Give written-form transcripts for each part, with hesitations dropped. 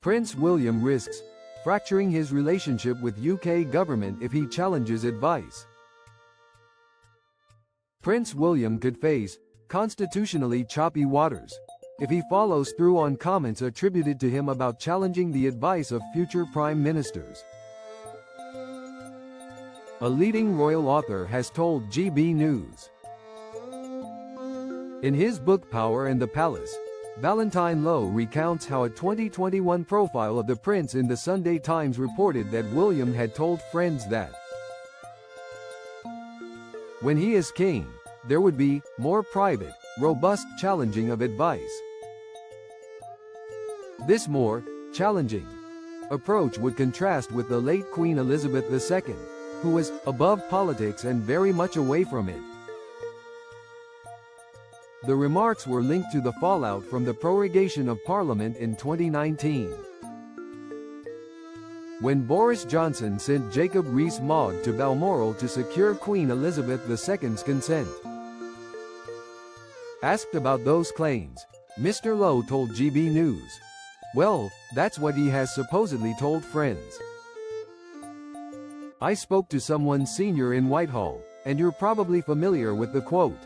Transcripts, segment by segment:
Prince William risks fracturing his relationship with UK government if he challenges advice. Prince William could face constitutionally choppy waters if he follows through on comments attributed to him about challenging the advice of future prime ministers. A leading royal author has told GB News. In his book Power and the Palace, Valentine Lowe recounts how a 2021 profile of the prince in the Sunday Times reported that William had told friends that when he is king, there would be more private, robust challenging of advice. This more challenging approach would contrast with the late Queen Elizabeth II, who was above politics and very much away from it. The remarks were linked to the fallout from the prorogation of Parliament in 2019. When Boris Johnson sent Jacob Rees-Mogg to Balmoral to secure Queen Elizabeth II's consent. Asked about those claims, Mr. Lowe told GB News, "Well, that's what he has supposedly told friends. I spoke to someone senior in Whitehall, and you're probably familiar with the quote.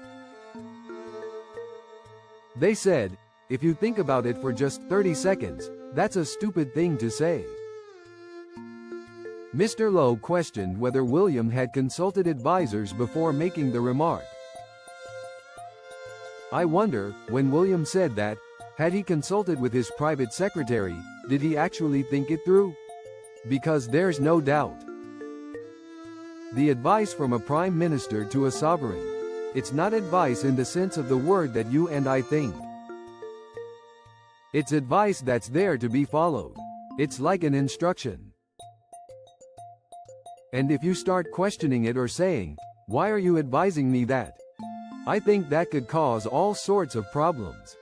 They said, if you think about it for just 30 seconds, that's a stupid thing to say." Mr. Lowe questioned whether William had consulted advisors before making the remark. "I wonder, when William said that, had he consulted with his private secretary, did he actually think it through? Because there's no doubt. The advice from a prime minister to a sovereign. It's not advice in the sense of the word that you and I think. It's advice that's there to be followed. It's like an instruction. And if you start questioning it or saying, 'Why are you advising me that?' I think that could cause all sorts of problems.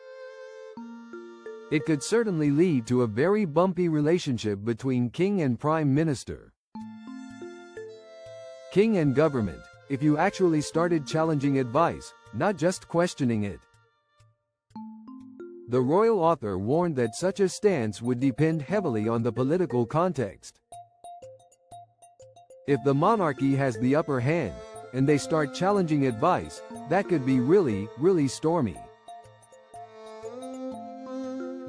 It could certainly lead to a very bumpy relationship between king and prime minister. King and government, if you actually started challenging advice, not just questioning it." The royal author warned that such a stance would depend heavily on the political context. If the monarchy has the upper hand, and they start challenging advice, that could be really stormy.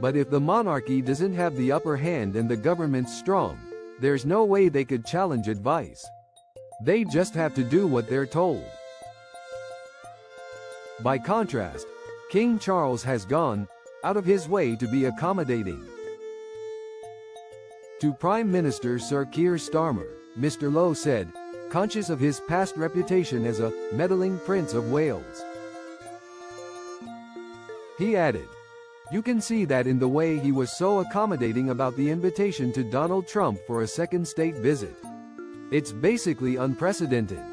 But if the monarchy doesn't have the upper hand and the government's strong, there's no way they could challenge advice. They just have to do what they're told. By contrast, King Charles has gone out of his way to be accommodating. To Prime Minister Sir Keir Starmer, Mr. Lowe said, conscious of his past reputation as a meddling Prince of Wales. He added, "You can see that in the way he was so accommodating about the invitation to Donald Trump for a second state visit. It's basically unprecedented.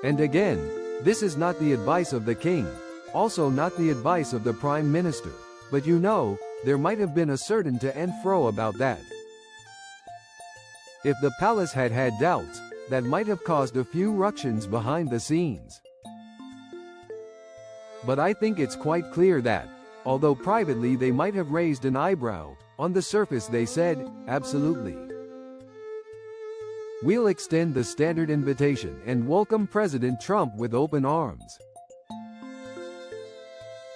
And again, this is not the advice of the king, also not the advice of the prime minister, but you know, there might have been a certain to and fro about that. If the palace had had doubts, that might have caused a few ructions behind the scenes. But I think it's quite clear that, although privately they might have raised an eyebrow, on the surface they said, absolutely. We'll extend the standard invitation and welcome President Trump with open arms."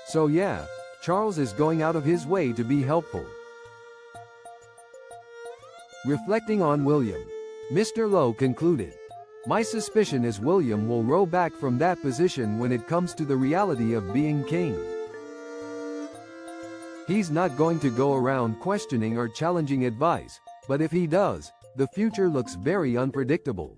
So yeah, Charles is going out of his way to be helpful. Reflecting on William, Mr. Lowe concluded, "My suspicion is William will row back from that position when it comes to the reality of being king. He's not going to go around questioning or challenging advice, but if he does, the future looks very unpredictable."